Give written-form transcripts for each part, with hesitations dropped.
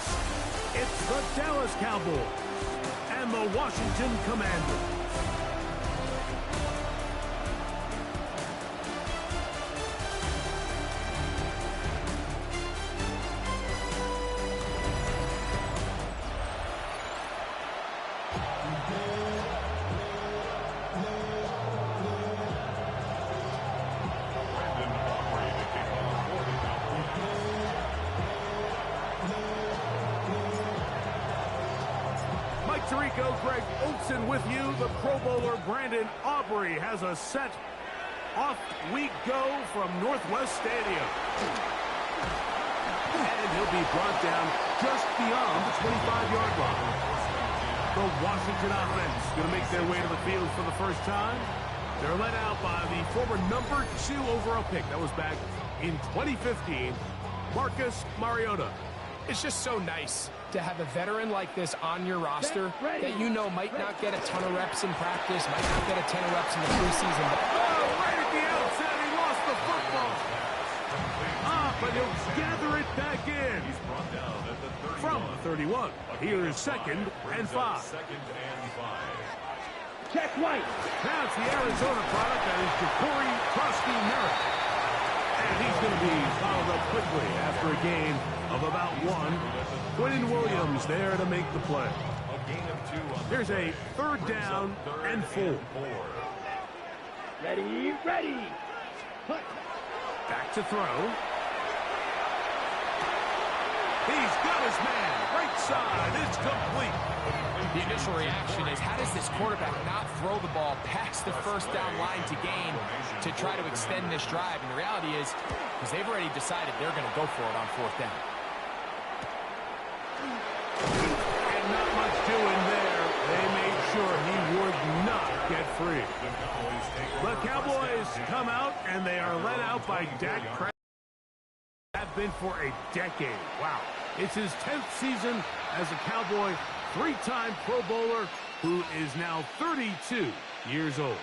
face, it's the Dallas Cowboys and the Washington Commanders. Tirico, Greg Olson with you. The Pro Bowler Brandon Aubrey has a set. Off we go from Northwest Stadium. And he'll be brought down just beyond the 25-yard line. The Washington offense going to make their way to the field for the first time. They're led out by the former number 2 overall pick. That was back in 2015, Marcus Mariota. It's just so nice to have a veteran like this on your roster that you know might not get a ton of reps in practice, might not get a ton of reps in the preseason. But right at the outset, he lost the football. But he'll gather it back in. From the 31. Here's 2nd and 5. Check right. Now it's the Arizona product, that is Ja'Cory Trosky-Merritt. And he's going to be followed up quickly after a gain of about 1. Quentin Williams there to make the play. Here's a 3rd down and 4. Ready, ready. Back to throw. He's got his man. Right side. It's complete. The initial reaction is, how does this quarterback not throw the ball past the 1st down line to gain to try to extend this drive? And the reality is, because they've already decided they're going to go for it on 4th down. And not much doing there. They made sure he would not get free. The Cowboys come out, and they are led out by Dak Prescott. Have been for a decade. Wow. It's his 10th season as a Cowboy, 3-time Pro Bowler, who is now 32 years old.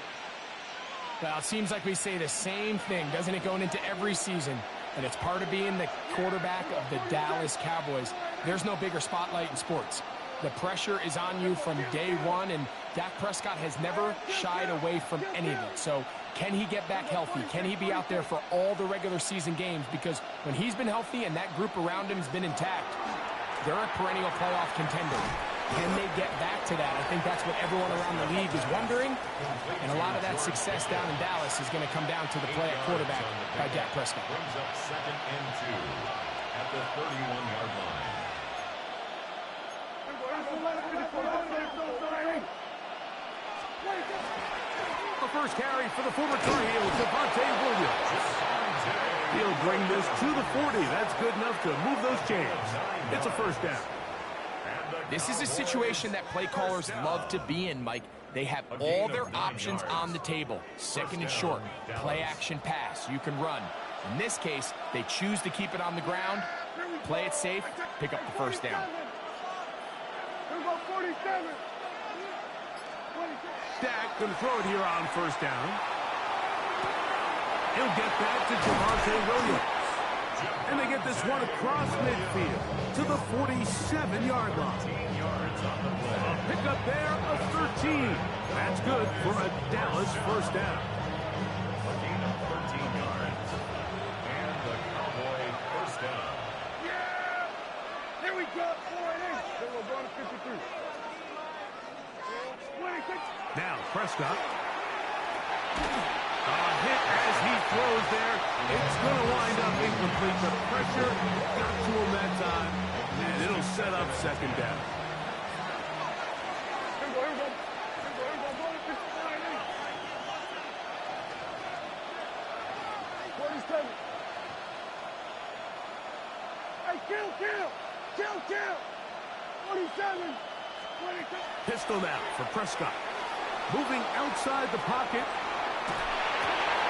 Well, it seems like we say the same thing, doesn't it, going into every season? And it's part of being the quarterback of the Dallas Cowboys. There's no bigger spotlight in sports. The pressure is on you from day one, and Dak Prescott has never shied away from any of it. So can he get back healthy? Can he be out there for all the regular season games? Because when he's been healthy and that group around him has been intact, they're a perennial playoff contender. Can they get back to that? I think that's what everyone around the league is wondering. And a lot of that success down in Dallas is going to come down to the play at quarterback by Dak Prescott. Brings up 2nd and 2 at the 31-yard line. The first carry for the former Tar Heel, Javonte Williams. He'll bring this to the 40. That's good enough to move those chains. It's a 1st down. This is a situation that play callers love to be in, Mike. They have all their options on the table. 2nd and short, play action pass. You can run. In this case, they choose to keep it on the ground, play it safe, pick up the 1st down. Dak can throw it here on 1st down. He'll get that to Javonte Williams. And they get this one across midfield to the 47-yard line. A pickup there of 13. That's good for a Dallas 1st down. A gain of 13 yards. And the Cowboy 1st down. Yeah! Here we go. 4-8. Then we'll go to 53. 26. Now Prescott. A hit as he throws there. It's going to wind up incomplete. The pressure got to him that time, and it'll set up 2nd down. Hey, kill! 47! 22! Pistol now for Prescott. Moving outside the pocket.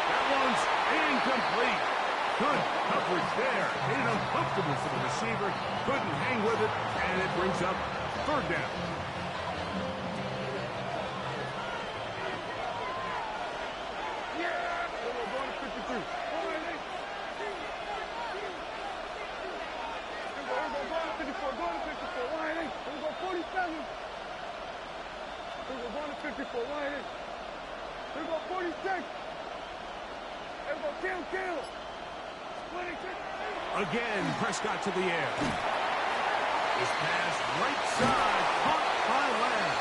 That one's incomplete. Good coverage there. Made it uncomfortable for the receiver. Couldn't hang with it, and it brings up 3rd down. Yeah! We're going to 53. 54, going to Kill. Again, Prescott to the air. This pass right side, caught by Lamb.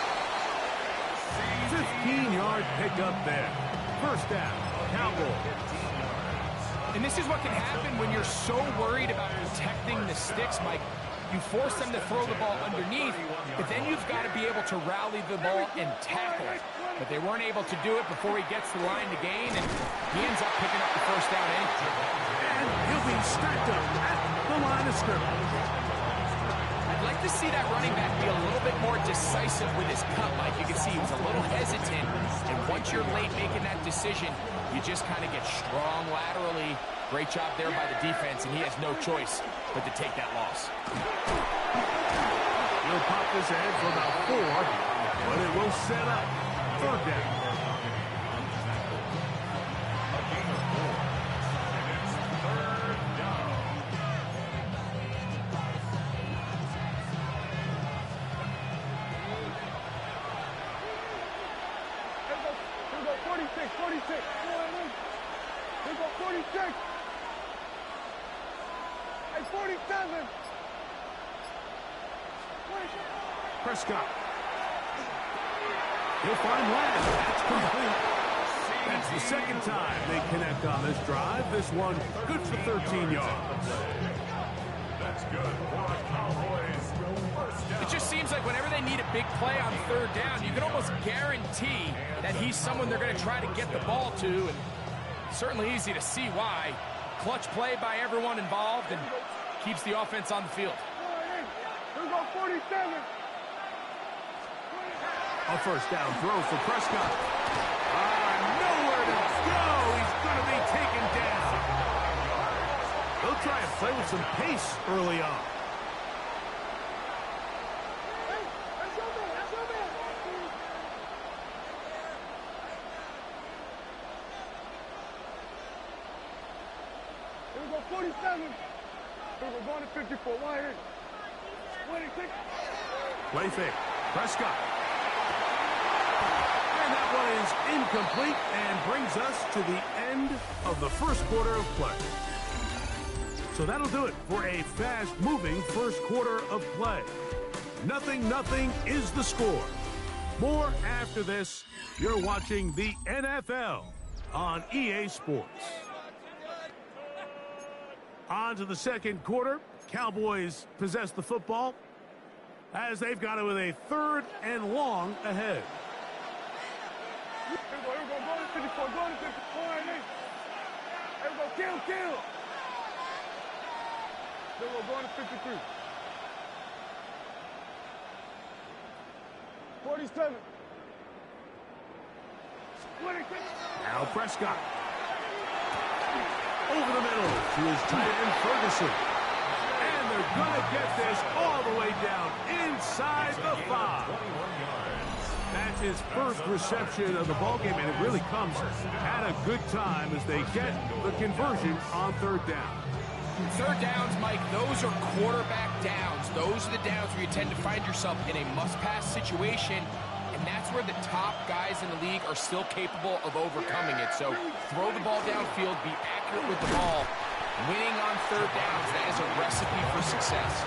15-yard pickup there. First down, Cowboys. And this is what can happen when you're so worried about protecting the sticks, Mike. You force them to throw the ball underneath, but then you've got to be able to rally the ball and tackle it. But they weren't able to do it before he gets the line to gain, and he ends up picking up the first down anyway. And he'll be stacked up at the line of scrimmage. I'd like to see that running back be a little bit more decisive with his cut, Mike. You can see he was a little hesitant, and once you're late making that decision, you just kind of get strong laterally. Great job there by the defense, and he has no choice but to take that loss. He'll pop this ahead for about 4, but it will set up third down. A gain of 4. And it's third down. Here we go, 46. Here we go, 46. Hey, 47. Prescott. He'll find Lamb. That's complete. That's the second time they connect on this drive. This one good for 13 yards. That's good for the Cowboys. First down. It just seems like whenever they need a big play on third down, you can almost guarantee that he's someone they're going to try to get the ball to, and certainly easy to see why. Clutch play by everyone involved and keeps the offense on the field. Here we go, 47. A first down throw for Prescott. Nowhere to go. He's going to be taken down. They'll try and play with some pace early on. Here we go, 47. Here we're going to 54. Wide in. 26. Play fake. Prescott. And that one is incomplete and brings us to the end of the first quarter of play. So that'll do it for a fast-moving first quarter of play. 0-0 is the score. More after this. You're watching the NFL on EA Sports. On to the second quarter. Cowboys possess the football as they've got it with a 3rd and long ahead. Here we go, going to 54, going to 54, and then. Here we go, kill. Here we go, going to 53. 47. 26. Now Prescott. Over the middle to his tight end, Ferguson. And they're going to get this all the way down inside the 5. That's his first reception of the ballgame, and it really comes at a good time as they get the conversion on third down. Third downs, Mike, those are quarterback downs. Those are the downs where you tend to find yourself in a must-pass situation, and that's where the top guys in the league are still capable of overcoming it. So throw the ball downfield, be accurate with the ball. Winning on third downs, that is a recipe for success.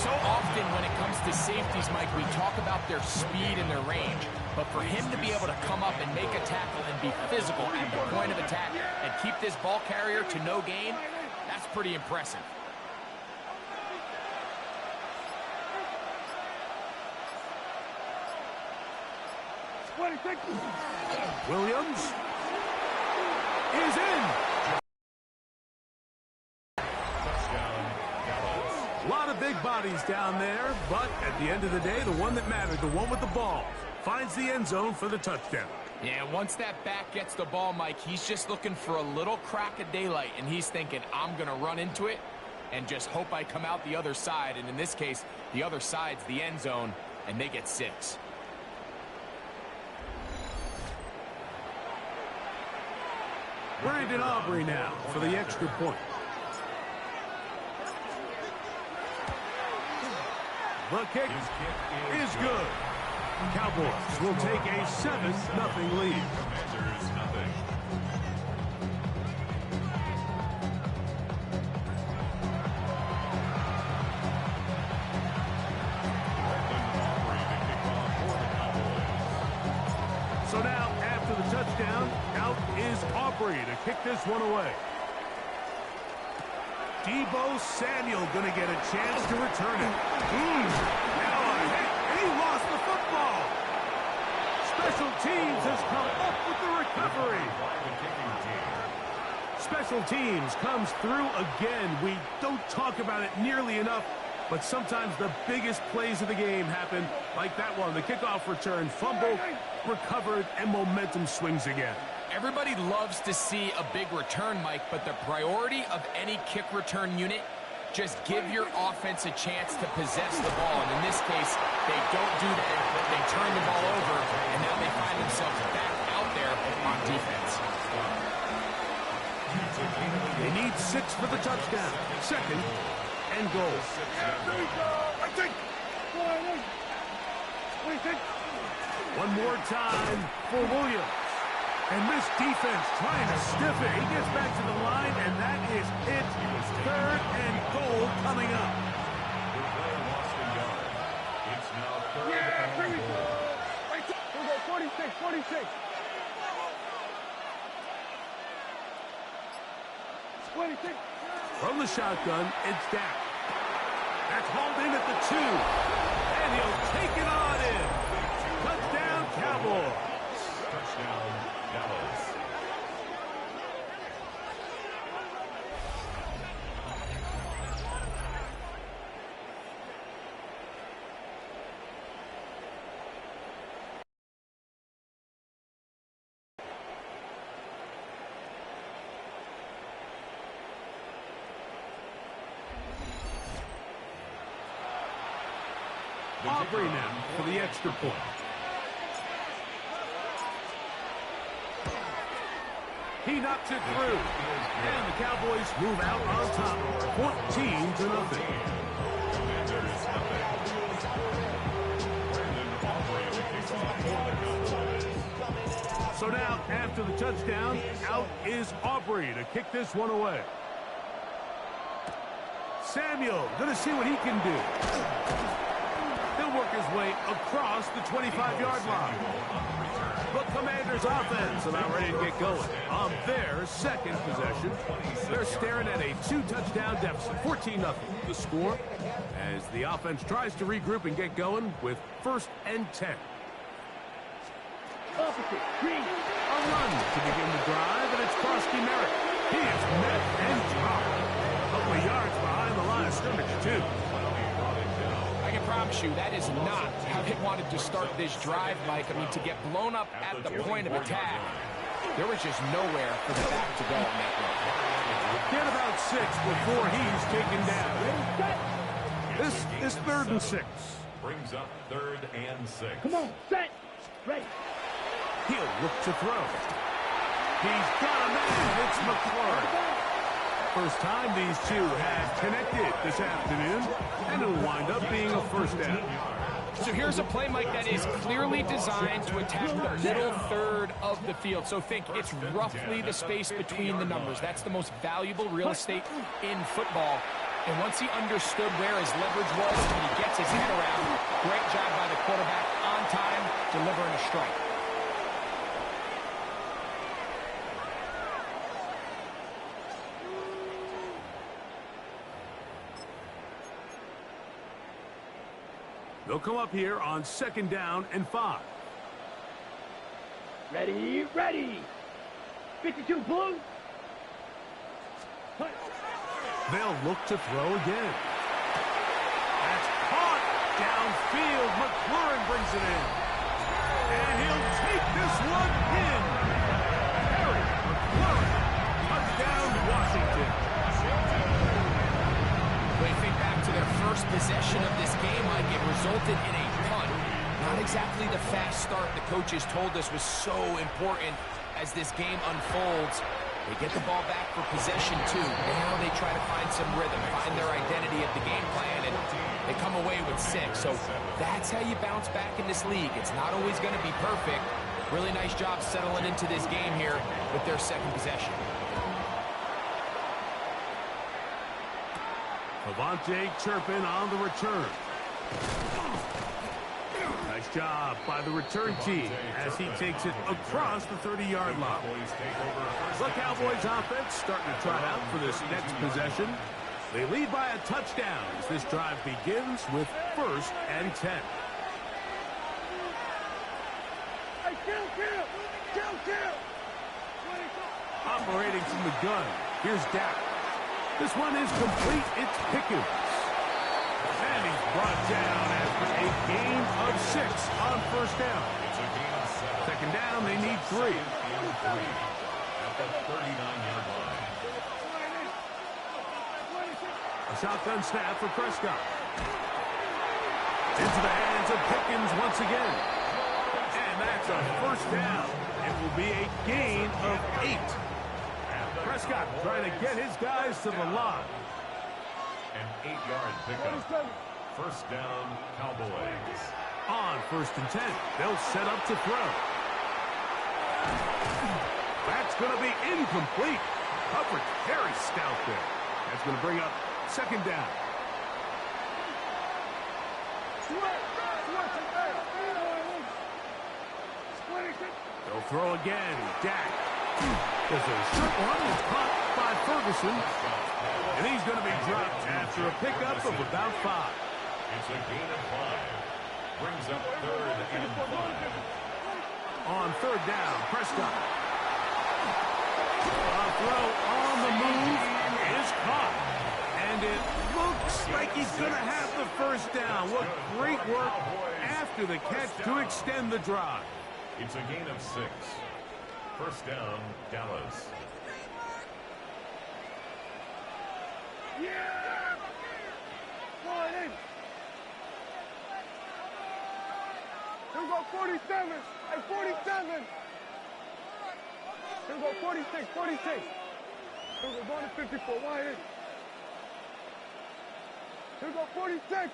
So often when it comes to safeties, Mike, we talk about their speed and their range. But for him to be able to come up and make a tackle and be physical at the point of attack and keep this ball carrier to no gain, that's pretty impressive. Williams is in. A lot of big bodies down there, but at the end of the day, the one that mattered, the one with the ball, finds the end zone for the touchdown. Yeah, once that back gets the ball, Mike, he's just looking for a little crack of daylight, and he's thinking, I'm going to run into it and just hope I come out the other side. And in this case, the other side's the end zone, and they get 6. Brandon Aubrey now for the extra point. The kick is good. Cowboys will take a 7-0 lead. Aubrey to kick this one away. Debo Samuel going to get a chance to return it. Now a hit, and he lost the football. Special teams has come up with the recovery. Special teams comes through again. We don't talk about it nearly enough, but sometimes the biggest plays of the game happen like that one. The kickoff return, fumble, recovered, and momentum swings again. Everybody loves to see a big return, Mike, but the priority of any kick return unit, just give your offense a chance to possess the ball. And in this case, they don't do that. They turn the ball over, and now they find themselves back out there on defense. They need 6 for the touchdown. Second and goal. One more time for Williams. And this defense trying to stiff it. He gets back to the line, and that is it. Third and goal coming up. It's now third and goal. Here we go, 46, 46. 26. From the shotgun, it's Dak. That's hauled in at the 2. And he'll take it on in. Touchdown, Cowboys. Touchdown, Dallas. Aubrey now for the extra point. He knocks it through. And the Cowboys move out on top, 14-0. So now, after the touchdown, out is Aubrey to kick this one away. Samuel going to see what he can do. He'll work his way across the 25-yard line. The Commanders' offense about ready to get going on their second possession. They're staring at a 2-touchdown deficit, 14-0. The score as the offense tries to regroup and get going with 1st and 10. Opposite, green. A run to begin the drive, and it's Krosky Merritt. He is met and dropped. A couple of yards behind the line of scrimmage, too. I can promise you that is not how they wanted to start this drive, Mike. I mean, to get blown up at the point of attack, there was just nowhere for the back to go on that run. Get about 6 before he's taken down. This is 3rd and 6. Brings up 3rd and 6. Come on, set, ready. He'll look to throw. He's got a man. It's McLaurin. First time these two have connected this afternoon, and it'll wind up being a 1st down. So here's a play, Mike, that is clearly designed to attack the middle third of the field. So think it's roughly the space between the numbers. That's the most valuable real estate in football. And once he understood where his leverage was and he gets his head around, great job by the quarterback on time, delivering a strike. They'll come up here on 2nd down and 5. Ready, ready. 52, blue. They'll look to throw again. That's caught downfield. McLaurin brings it in. And he'll take this one in. Harry McLaurin. Touchdown, Washington. When you think back to their first possession of this game, Mike, it resulted in a punt. Not exactly the fast start the coaches told us was so important as this game unfolds. They get the ball back for possession 2. Now they try to find some rhythm, find their identity of the game plan, and they come away with 6. So that's how you bounce back in this league. It's not always going to be perfect. Really nice job settling into this game here with their 2nd possession. Avante Turpin on the return. Nice job by the return team as he takes it across the 30-yard line. The Cowboys offense starting to trot out for this next possession. They lead by a touchdown as this drive begins with 1st and 10. Hey, kill! Operating from the gun, here's Dak. This one is complete. It's Pickens. And he's brought down after a gain of 6 on 1st down. Second down, they need 3. At the 39-yard line. A shotgun snap for Prescott. Into the hands of Pickens once again. And that's a 1st down. It will be a gain of 8. Prescott trying to get his guys to the line. An 8-yard pickup. 1st down, Cowboys. On 1st and 10, they'll set up to throw. That's going to be incomplete. Coverage very stout there. That's going to bring up 2nd down. They'll throw again. Dak. There's a short one. It's caught by Ferguson. And he's going to be dropped after a pickup of about 5. It's a gain of 5. Brings up 3rd and 5. On 3rd down, Prescott. A throw on the move is caught. And it looks like he's going to have the 1st down. What great work after the catch to extend the drive. It's a gain of 6. 1st down, Dallas. Yeah! Going in. Here we go, 47. Hey, 47. Here we go, 46. Here we go, going to 54. Wide in. Here we go, 46.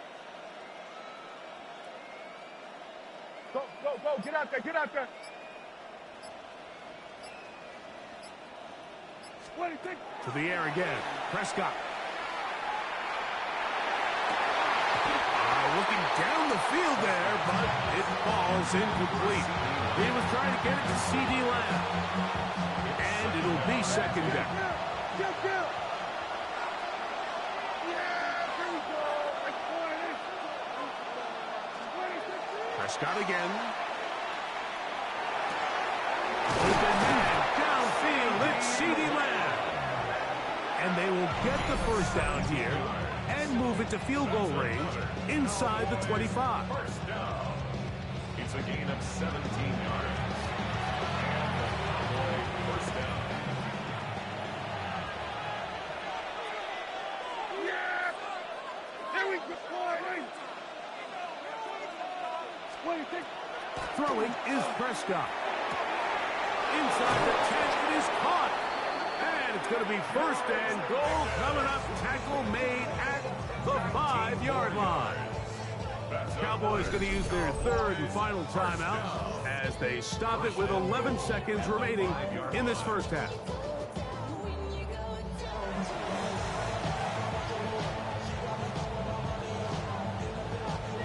Go. Get out there. 26. To the air again. Prescott. Looking down the field there, but it falls incomplete. He was trying to get it to C.D. Lamb. And it'll be 2nd down. Kill. Yeah, here we go. Prescott again. Open man downfield. It's C.D. Lamb. And they will get the 1st down here and move it to field goal range inside the 25. 1st down. It's a gain of 17 yards. And the Cowboy 1st down. Yeah! Here we go. 26. Throwing is Prescott. Inside the 10, it is caught. And it's going to be 1st and goal coming up. Tackle made at the 5-yard line. Cowboys going to use their 3rd and final timeout as they stop it with 11 seconds remaining in this 1st half.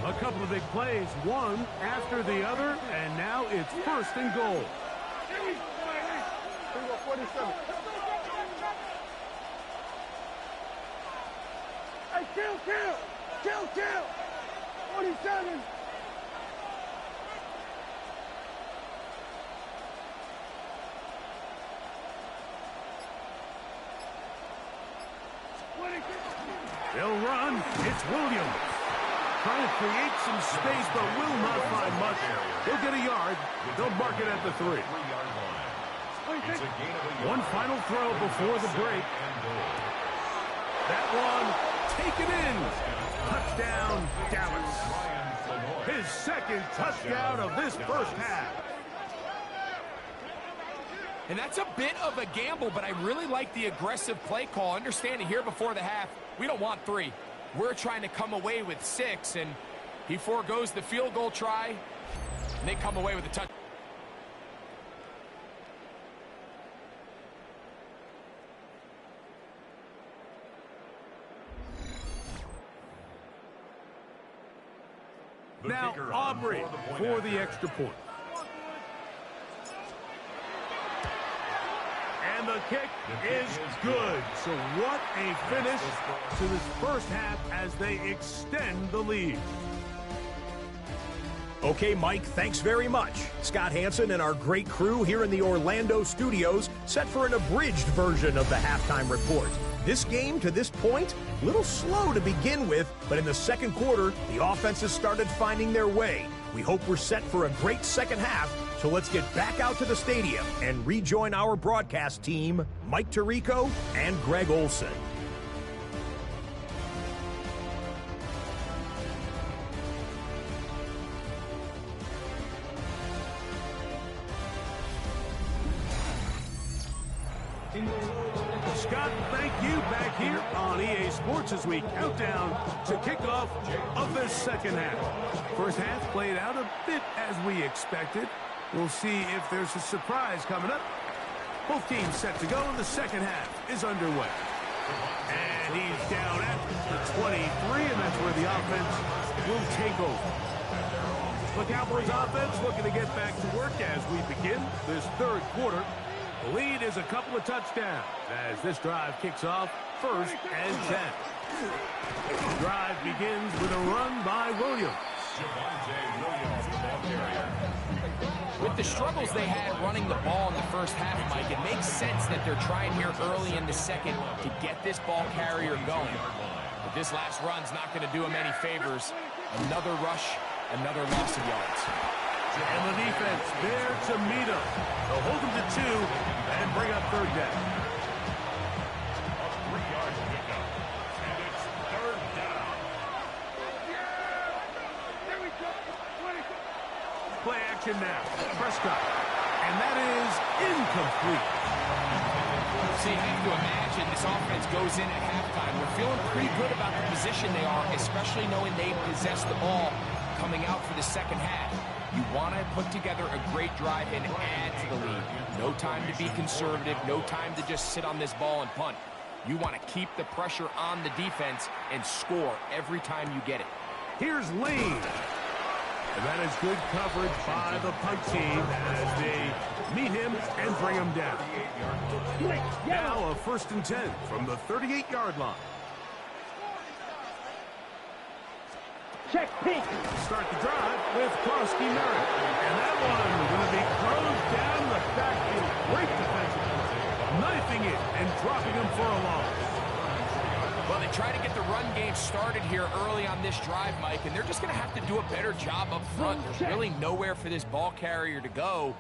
A couple of big plays, one after the other, and now it's 1st and goal. Here we go, 47. Hey, kill. 47. They'll run. It's Williams. Trying to create some space, but will not find much. He'll get a yard. They'll mark it at the 3. 3-yard line. It's a gain of a yard. One final throw before the break. That one taken in. Touchdown, Dallas. His 2nd touchdown of this 1st half. And that's a bit of a gamble, but I really like the aggressive play call. Understanding here before the half, we don't want 3. We're trying to come away with 6, and he foregoes the field goal try, and they come away with a touchdown. Now, Aubrey for the extra point. And the kick is good. So what a finish to this first half as they extend the lead. Okay, Mike, thanks very much. Scott Hansen and our great crew here in the Orlando studios set for an abridged version of the halftime report. This game, to this point, a little slow to begin with, but in the second quarter, the offenses started finding their way. We hope we're set for a great second half, so let's get back out to the stadium and rejoin our broadcast team, Mike Tirico and Greg Olson. Scott, thank you back here on EA Sports as we count down to kickoff of the second half. First half played out a bit as we expected. We'll see if there's a surprise coming up. Both teams set to go, and the second half is underway. And he's down at the 23, and that's where the offense will take over. The Cowboys offense looking to get back to work as we begin this third quarter. The lead is a couple of touchdowns as this drive kicks off 1st and 10. The drive begins with a run by Williams. With the struggles they had running the ball in the first half, Mike, it makes sense that they're trying here early in the second to get this ball carrier going. But this last run's not going to do him any favors. Another rush, another loss of yards. And the defense there to meet him. They'll hold him to 2 and bring up third down. A 3-yard pickup. And it's third down. There we go. 20. Play action now. Prescott. And that is incomplete. See, you have to imagine this offense goes in at halftime. They're feeling pretty good about the position they are, especially knowing they possess the ball coming out for the second half. You want to put together a great drive and add to the lead. No time to be conservative. No time to just sit on this ball and punt. You want to keep the pressure on the defense and score every time you get it. Here's Lane. And that is good coverage by the punt team as they meet him and bring him down. Now a 1st and 10 from the 38-yard line. Check pink. Start the drive with Krosky Merritt. And that one going to be thrown down the backfield. Great defensive play. Knifing it and dropping him for a loss. Well, they try to get the run game started here early on this drive, Mike, and they're just going to have to do a better job up front. There's really nowhere for this ball carrier to go.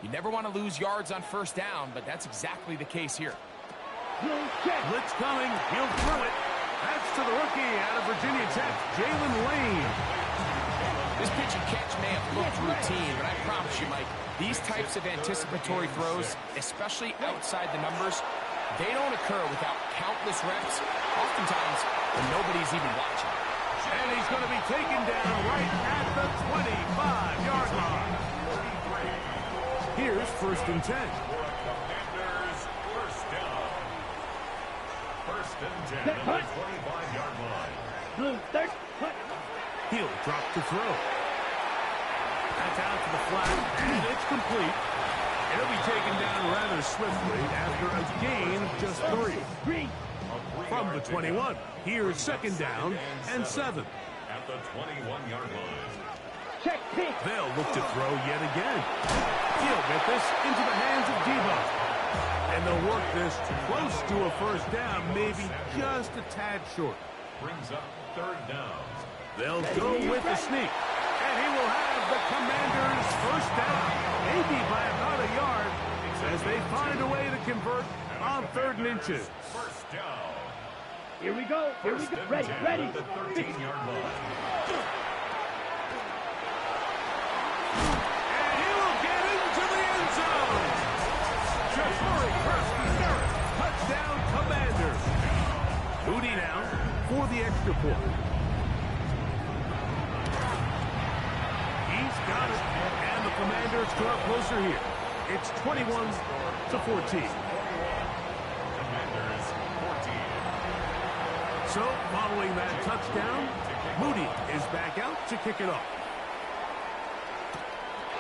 You never want to lose yards on first down, but that's exactly the case here. Blitz coming. He'll throw it. That's to the rookie out of Virginia Tech, Jalen Lane. This pitch and catch may have looked routine, but I promise you, Mike, these types of anticipatory throws, especially outside the numbers, they don't occur without countless reps, oftentimes when nobody's even watching. And he's going to be taken down right at the 25-yard line. Here's 1st and 10. Commanders, first down. 1st and 10 at the 25-yard line. Blue, third. He'll drop to throw. That's out to the flat, and it's complete. It'll be taken down rather swiftly after a gain of just 3. From the 21, here's 2nd down and 7. At the 21-yard line. Check pink. They'll look to throw yet again. He'll get this into the hands of Debo. And they'll work this close to a 1st down, maybe just a tad short. Brings up 3rd down. They'll go with the sneak. And he will have the Commanders' 1st down, maybe by about a yard, as they find a way to convert on 3rd and inches. 1st down. Here we go. Here we go. Ready, ready. At the 13-yard line. And he will get into the end zone. Jafari Krosky-Merritt, touchdown Commanders. Moody now for the extra point. He's got it, and the Commanders draw closer here. It's 21-14. Commanders 14. So, following that touchdown, Moody is back out to kick it off.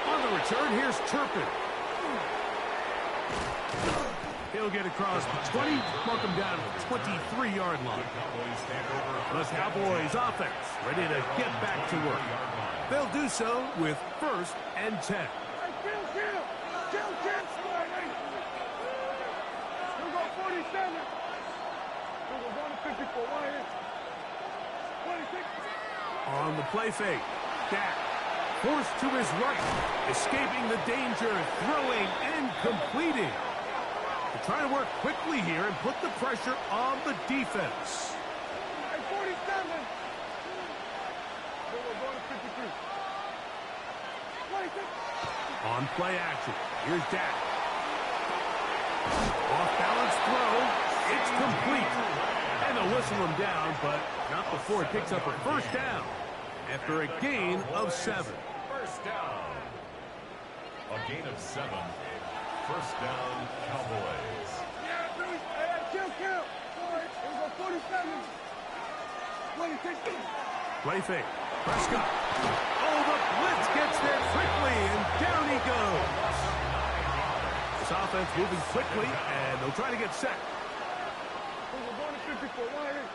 On the return, here's Turpin. He'll get across the 20, mark him down at the 23-yard line. The Cowboys offense ready to get back to work. They'll do so with 1st and 10. Hey, kill, squad, hey. We'll go 47. We'll go to 54, 26. On the play fake, Dak forced to his right, escaping the danger, throwing and completing. They're trying to work quickly here and put the pressure on the defense. Hey, 47. We'll go to 53. 26. On play action, here's Dak. Off-balance throw, it's complete. And they'll whistle him down, but not before it picks up a 1st down after a gain of 7. 1st down. A gain of 7. 1st down, Cowboys. Yeah, Billy. Hey, kill. We'll go 47. 26. Play fake. Prescott. Oh, the blitz gets there quickly, and down he goes. This offense moving quickly, and they'll try to get set. We'll go to 54, 18.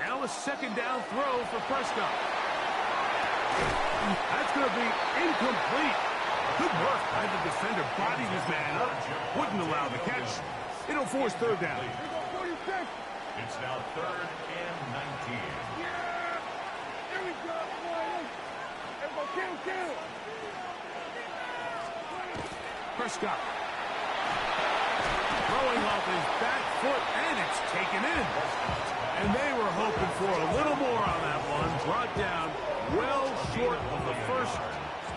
Now a 2nd down throw for Prescott. That's going to be incomplete. Good work by the defender. Bodied his man up. Wouldn't allow the catch. It'll force 3rd down. It's now 3rd and 19. Yeah! Here we go. Everybody kill. Prescott. Throwing off his back foot, and it's taken in. And they were hoping for a little more on that one. Brought down well short of the 1st.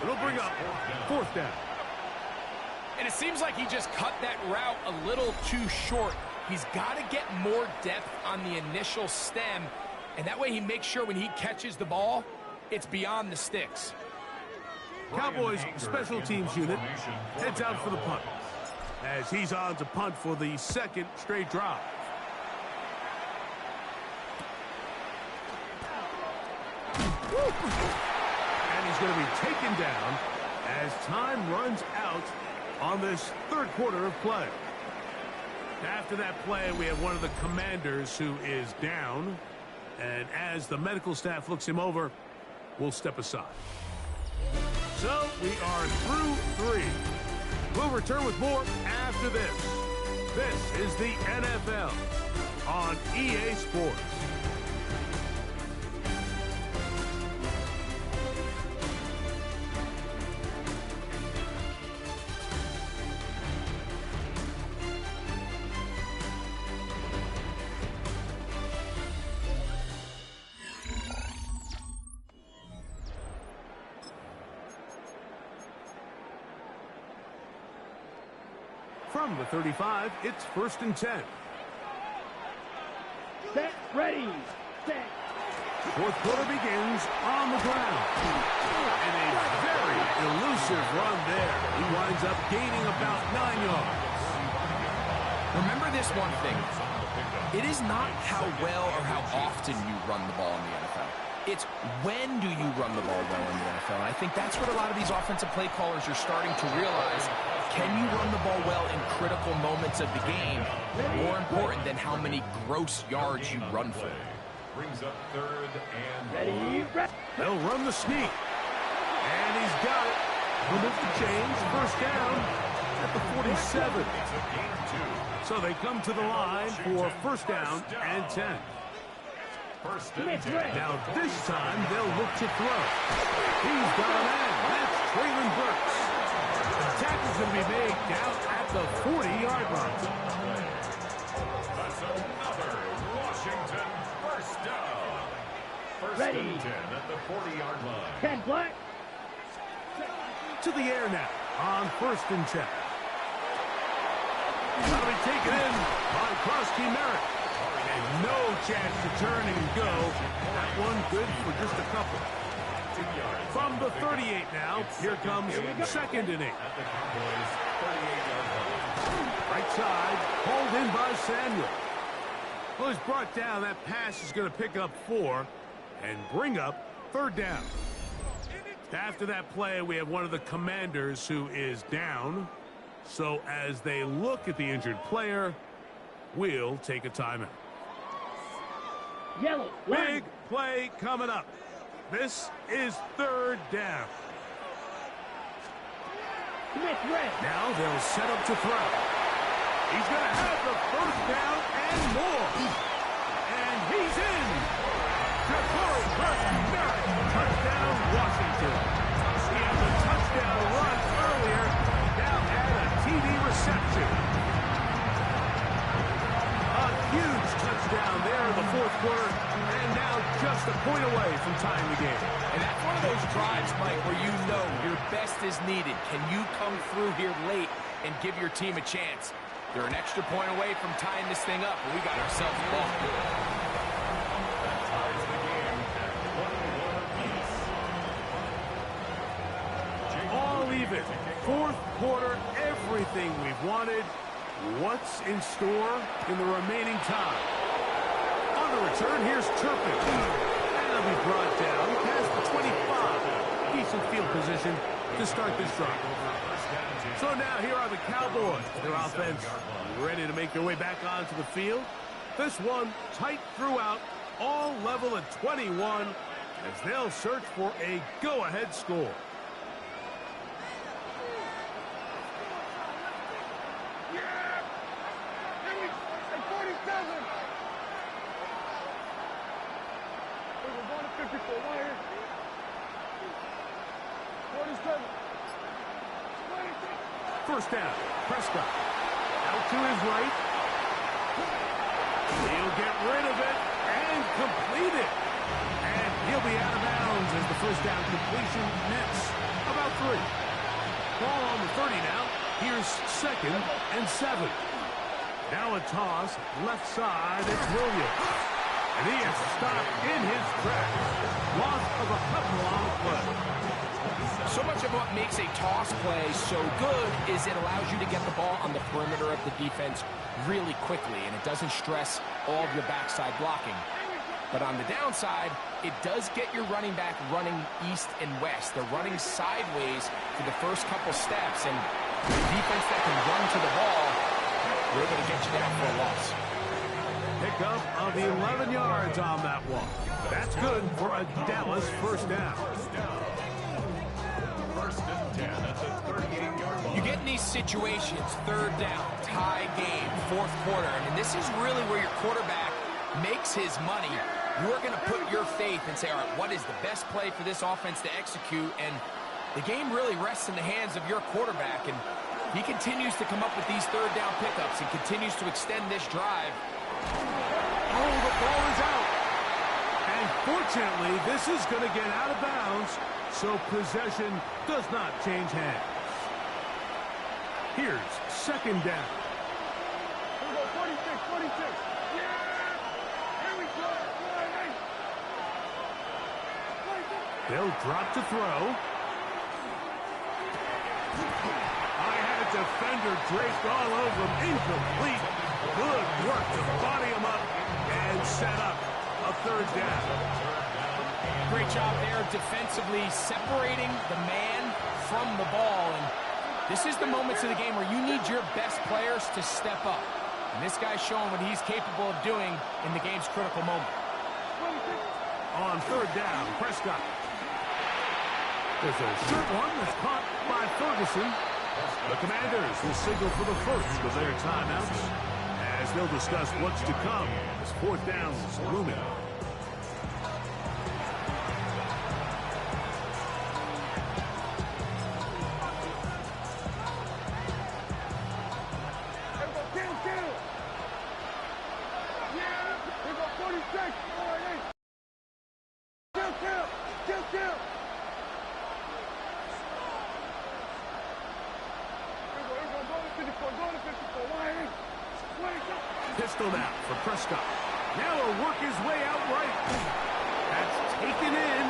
It'll bring up 4th down. And it seems like he just cut that route a little too short. He's got to get more depth on the initial stem, and that way he makes sure when he catches the ball, it's beyond the sticks. Cowboys special teams unit heads out for the punt, as he's on to punt for the 2nd straight drive. And he's going to be taken down as time runs out on this 3rd quarter of play. After that play, we have one of the commanders who is down. And as the medical staff looks him over, we'll step aside. So we are through 3. We'll return with more after this. This is the NFL on EA Sports. From the 35, it's 1st and 10. Set, ready, set. 4th quarter begins on the ground. And a very elusive run there. He winds up gaining about 9 yards. Remember this one thing. It is not how well or how often you run the ball in the NFL. It's when do you run the ball well in the NFL. And I think that's what a lot of these offensive play callers are starting to realize. Can you run the ball well in critical moments of the game? More important than how many gross yards you run for. Brings up 3rd and Ready, They'll run the sneak. And he's got it. Remove the chains. 1st down at the 47. So they come to the line for 1st down and 10. 1st and 10. Now this time they'll look to throw. He's got a man. That's Traylon Burks. The tackle's going to be made down at the 40-yard line. That's another Washington 1st down. 1st Ready. and 10 at the 40-yard line. 10 black. To the air now on 1st and 10. That'll be taken in by Krusty Merritt. And no chance to turn and go. That one good for just a couple. From the 38 now, here comes 2nd and 8. At the Cowboys' 38-yard line. Right side, pulled in by Samuel. Well, he's brought down. That pass is going to pick up 4 and bring up 3rd down. After that play, we have one of the commanders who is down. So as they look at the injured player, we'll take a timeout. Yellow. Big play coming up. This is 3rd down. Smith, red. Now they'll set up to throw. He's going to have the 1st down and more. And he's in. Ja'Cory Brissett, touchdown Washington. He has a touchdown run earlier. Now add a TD reception. A huge touchdown there in the 4th quarter. And now just a point away from tying the game. And that's one of those drives, Mike, where you know your best is needed. Can you come through here late and give your team a chance? They're an extra point away from tying this thing up, and we got ourselves a ball. That ties the game at 21 apiece. All even. 4th quarter, everything we've wanted. What's in store in the remaining time? On the return, here's Turpin. And he'll be brought down past the 25. Decent field position to start this drive. So now here are the Cowboys. Their offense ready to make their way back onto the field. This one tight throughout, all level at 21 as they'll search for a go-ahead score. First down, Prescott. Out to his right. He'll get rid of it and complete it. And he'll be out of bounds as the first down completion nets about 3. Ball on the 30 now. Here's 2nd and 7. Now a toss, left side, it's Williams. And he has stopped in his tracks. Loss of a couple on the play. So much of what makes a toss play so good is it allows you to get the ball on the perimeter of the defense really quickly, and it doesn't stress all of your backside blocking. But on the downside, it does get your running back running east and west. They're running sideways for the first couple steps, and the defense that can run to the ball, we're able to get you down for a loss. Pickup of 11 yards on that one. That's good for a Dallas first down. First and 10 at the 38-yard line. You get in these situations, 3rd down, tie game, 4th quarter. I mean, this is really where your quarterback makes his money. You're going to put your faith and say, all right, what is the best play for this offense to execute? And the game really rests in the hands of your quarterback. And he continues to come up with these 3rd down pickups and continues to extend this drive. Oh, the ball is out. And fortunately, this is going to get out of bounds, so possession does not change hands. Here's 2nd down. Here we go, 46. Yeah! Here we go. They'll drop to throw. I had a defender draped all over him. Incomplete. Good work to body him up and set up a 3rd down. Great job there defensively, separating the man from the ball. And this is the moments of the game where you need your best players to step up. And this guy's showing what he's capable of doing in the game's critical moment. On 3rd down, Prescott. There's a short one that's caught by Ferguson. The Commanders will signal for the first of their timeouts as they'll discuss what's to come as 4th down is looming. Pistol now for Prescott. Now he'll work his way out right. That's taken in.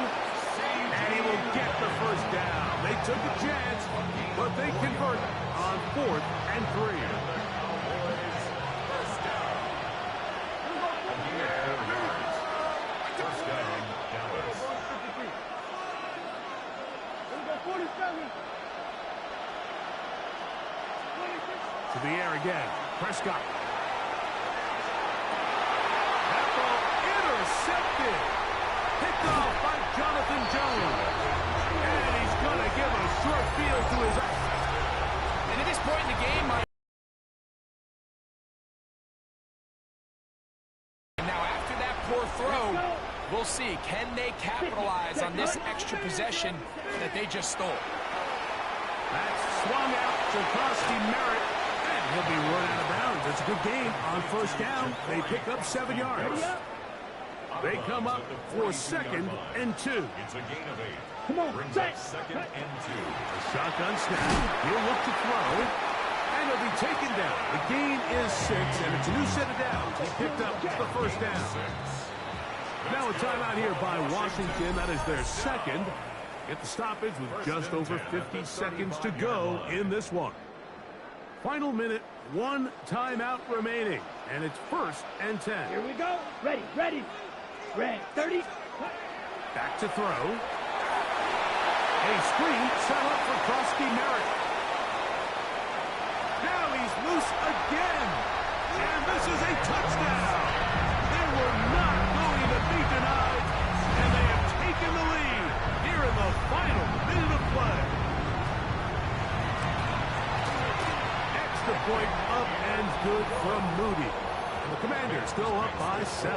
And And he will get the first down. They took a chance, but they convert on 4th and 3. First down, Dallas. To the air again. Prescott. That ball intercepted. Picked off by Jonathan Jones. And he's going to give a short field to his... And at this point in the game, now after that poor throw, we'll see. Can they capitalize on this extra possession that they just stole? That's swung out to Krusty Merritt. And he'll be run out of bounds. It's a good game on first down. They pick up 7 yards. They come up for 2nd and 2. It's a gain of 8. Come on, Brings up 2nd and 2. A shotgun snap. He'll look to throw. And he'll be taken down. The gain is 6, and it's a new set of downs. He picked up the first down. Now a timeout here by Washington. That is their 2nd. Get the stoppage with just over 50 seconds to go in this one. Final minute, 1 timeout remaining. And it's 1st and 10. Here we go. Ready, ready. Red, 30. Back to throw. A screen set up for Krusty Merritt. Now he's loose again. And this is a touchdown. They were not going to be denied. And they have taken the lead here in the final minute of play. Extra point up and good from Moody. And the Commanders go up by 7.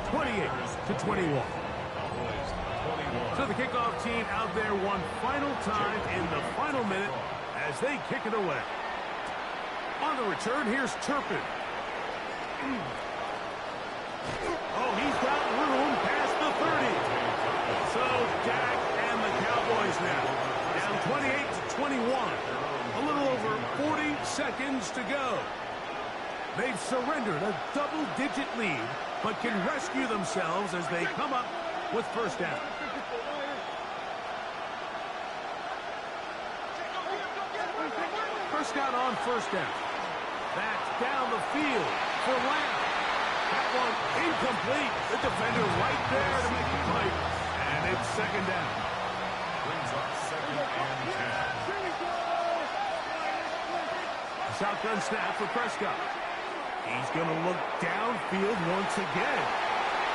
28-21. So the kickoff team out there one final time in the final minute as they kick it away. On the return, here's Turpin. Oh, he's got room past the 30. So Dak and the Cowboys now down 28-21. A little over 40 seconds to go. They've surrendered a double-digit lead, but can rescue themselves as they come up with first down. Prescott on first down. Back down the field for Lamb. That one incomplete. The defender right there to make the play. And it's 2nd down. Brings up 2nd and 10. Shotgun snap for Prescott. He's going to look downfield once again.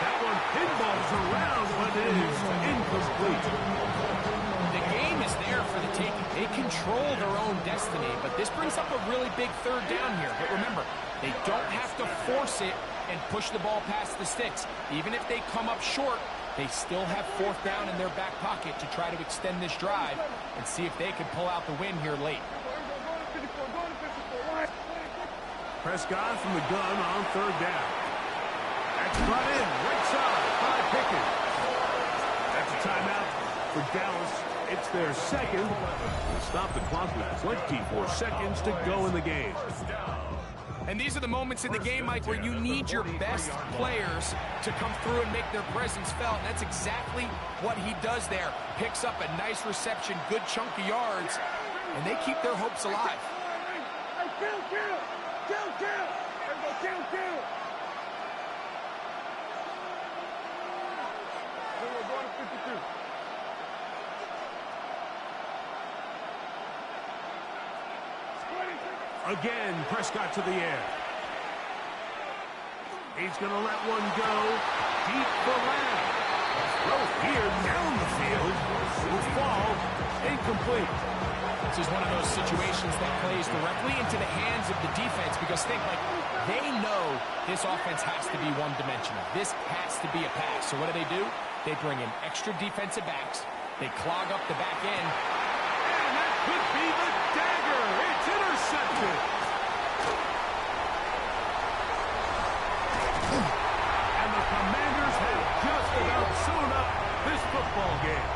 That one pinballs around, but it is incomplete. The game is there for the taking. They control their own destiny, but this brings up a really big 3rd down here. But remember, they don't have to force it and push the ball past the sticks. Even if they come up short, they still have 4th down in their back pocket to try to extend this drive and see if they can pull out the win here late. Prescott from the gun on 3rd down. That's brought in right side by Pickett. That's a timeout for Dallas. It's their 2nd. They stop the clock with 24 seconds to go in the game. And these are the moments in the game, Mike, where you need your best players to come through and make their presence felt. And that's exactly what he does there. Picks up a nice reception, good chunk of yards, and they keep their hopes alive. Kill! Let's go, kill! We're going to 52. Again, Prescott to the air. He's going to let one go deep for Lamb. Throw here down the field. Will fall incomplete. This is one of those situations that plays directly into the hands of the defense because think, like, they know this offense has to be one-dimensional. This has to be a pass. So what do? They bring in extra defensive backs. They clog up the back end. And that could be the dagger. It's intercepted. And the Commanders have just about sewn up this football game.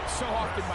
So often,